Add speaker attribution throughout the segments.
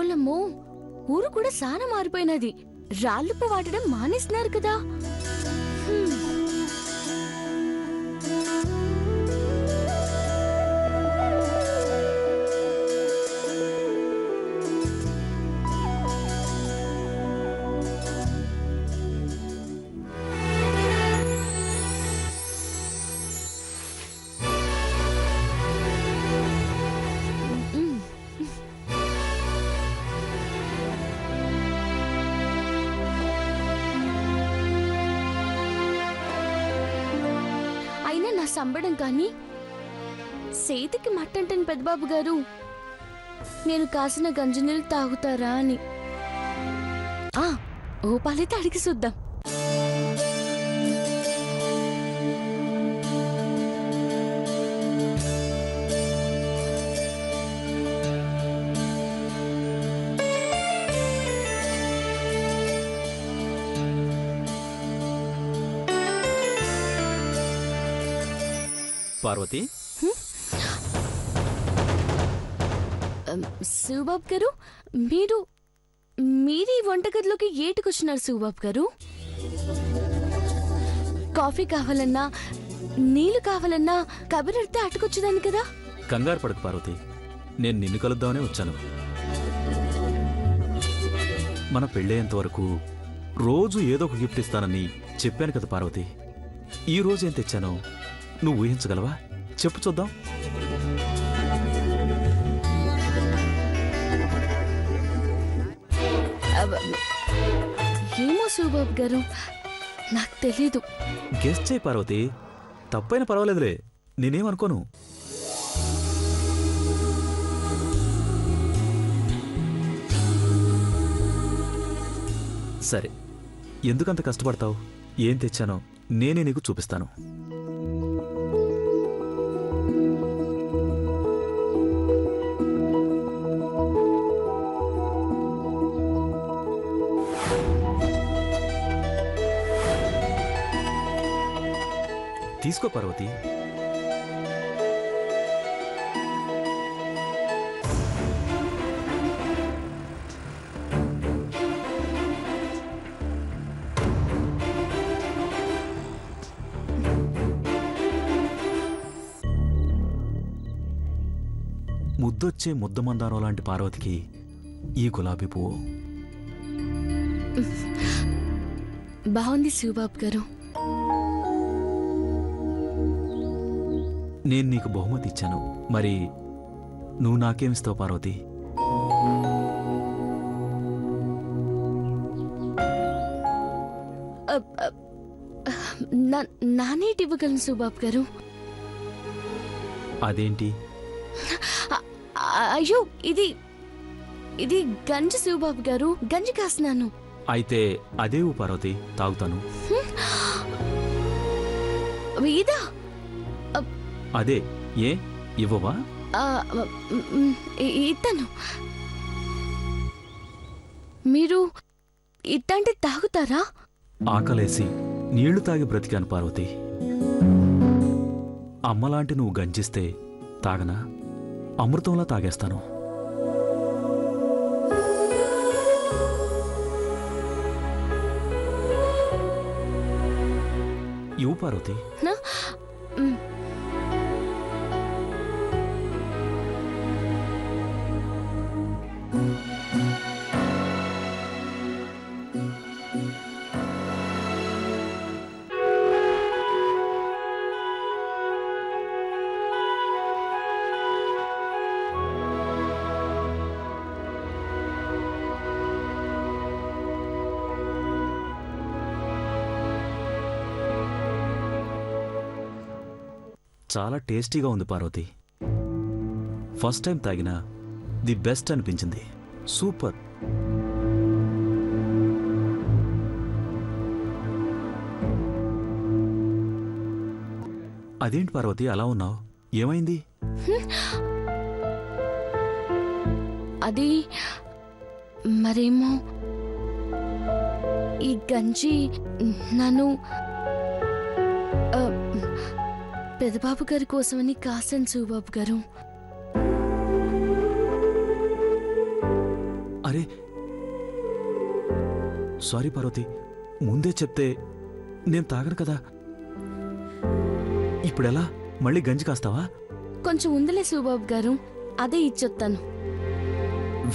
Speaker 1: ఓలమ్మో, ఊరు కూడా సాన మారిపోయినది. రాళ్ళుప్పు వాడడం మానేస్తున్నారు కదా. సంబడం కానీ సేతికి మట్టంటని పెద్దబాబు గారు, నేను కాసిన గంజినీళ్ళు తాగుతారా అని. ఓ పాలైతే అడిగి చూద్దాం.
Speaker 2: పార్వతి,
Speaker 1: శివబాబు గారు, మీరు ఈ వంటగదిలోకి ఏటుకొచ్చినారు శివబాబు గారు? కాఫీ కావాలన్నా నీళ్లు కావాలన్నా కబురెడితే అటుకొచ్చేదాన్ని కదా.
Speaker 2: కంగారు పడకు పార్వతి, నేను నిన్ను కలుద్దామనే వచ్చాను. మన పెళ్ళయ్యేంత వరకు రోజు ఏదో ఒక గిఫ్ట్ ఇస్తానని చెప్పాను కదా పార్వతి. ఈ రోజు ఏం తెచ్చానో నువ్వు ఊహించగలవా? చెప్పు చూద్దాం.
Speaker 1: ఏమో శివబాబు గారు, నాకు తెలీదు.
Speaker 2: గెస్ట్ చేయి పార్వతి, తప్పైనా పర్వాలేదులే, నేనేమనుకోను. సరే, ఎందుకంత కష్టపడతావు? ఏం తెచ్చానో నేనే నీకు చూపిస్తాను. తీసుకో పార్వతి. ముద్దొచ్చే ముద్దమందారం లాంటి పార్వతికి ఈ గులాబీ పువ్వు
Speaker 1: బాగుంది శివబాబు గారు.
Speaker 2: నేను నీకు బహుమతి ఇచ్చాను, మరి నువ్వు నాకేమిస్తావు పార్వతి?
Speaker 1: నానేటి ఇవ్వగలను శివబాబు గారు.
Speaker 2: అదేంటి?
Speaker 1: అయ్యో, ఇది గంజి శివబాబు గారు, గంజి కాస్తున్నాను.
Speaker 2: అయితే అదే పార్వతి, తాగుతాను.
Speaker 1: ఇదా?
Speaker 2: అదే, ఏ ఇవ్వవా?
Speaker 1: ఇస్తాను. మీరు ఇట్టంటే తాగుతారా?
Speaker 2: ఆకలేసి నీళ్లు తాగి బ్రతికాను పార్వతి. అమ్మలాంటి నువ్వు గంజిస్తే తాగనా? అమృతంలా తాగేస్తాను. ఇవ్వు పార్వతి. చాలా టేస్టీగా ఉంది పార్వతి. ఫస్ట్ టైం తాగినా ది బెస్ట్ అనిపించింది. సూపర్. అదేంటి పార్వతి అలా ఉన్నావు? ఏమైంది?
Speaker 1: అది మరేమో, ఈ గంజి నన్ను పెదబాబు గారి కోసమని కాసాను శివబాబు గారు.
Speaker 2: సారీ పార్వతి, ముందే చెప్తే నేను తాగను కదా. ఇప్పుడెలా? మళ్ళీ గంజి కాస్తావా?
Speaker 1: కొంచెం ఉందిలే శివబాబు గారు, అదే ఇచ్చొత్తాను.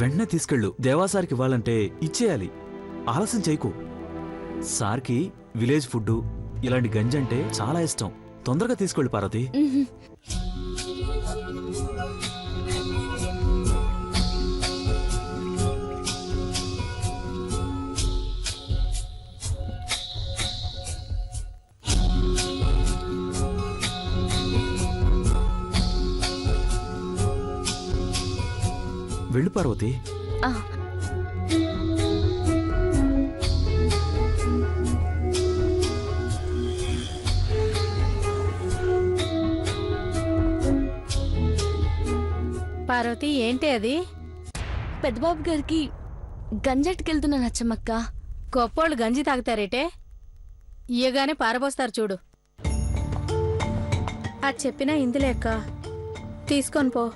Speaker 2: వెంటనే తీసుకెళ్ళు. దేవాసారికి ఇవ్వాలంటే ఇచ్చేయాలి. ఆలస్యం చేయకు. సార్కి విలేజ్ ఫుడ్ ఇలాంటి గంజి అంటే చాలా ఇష్టం. తొందరగా తీసుకెళ్ళు పార్వతి.
Speaker 1: ఉహుం.
Speaker 2: వెళ్ళు పార్వతి.
Speaker 1: ఆ,
Speaker 3: పార్వతి, ఏంటి అది?
Speaker 1: పెద్దబాబు గారికి గంజట్టుకెళ్తున్నాను అచ్చమ్మక్క.
Speaker 3: గొప్పోళ్ళు గంజి తాగుతారేటే? ఇయ్యగానే పారబోస్తారు చూడు. అది చెప్పినా ఇందులేక్క తీసుకొని పో.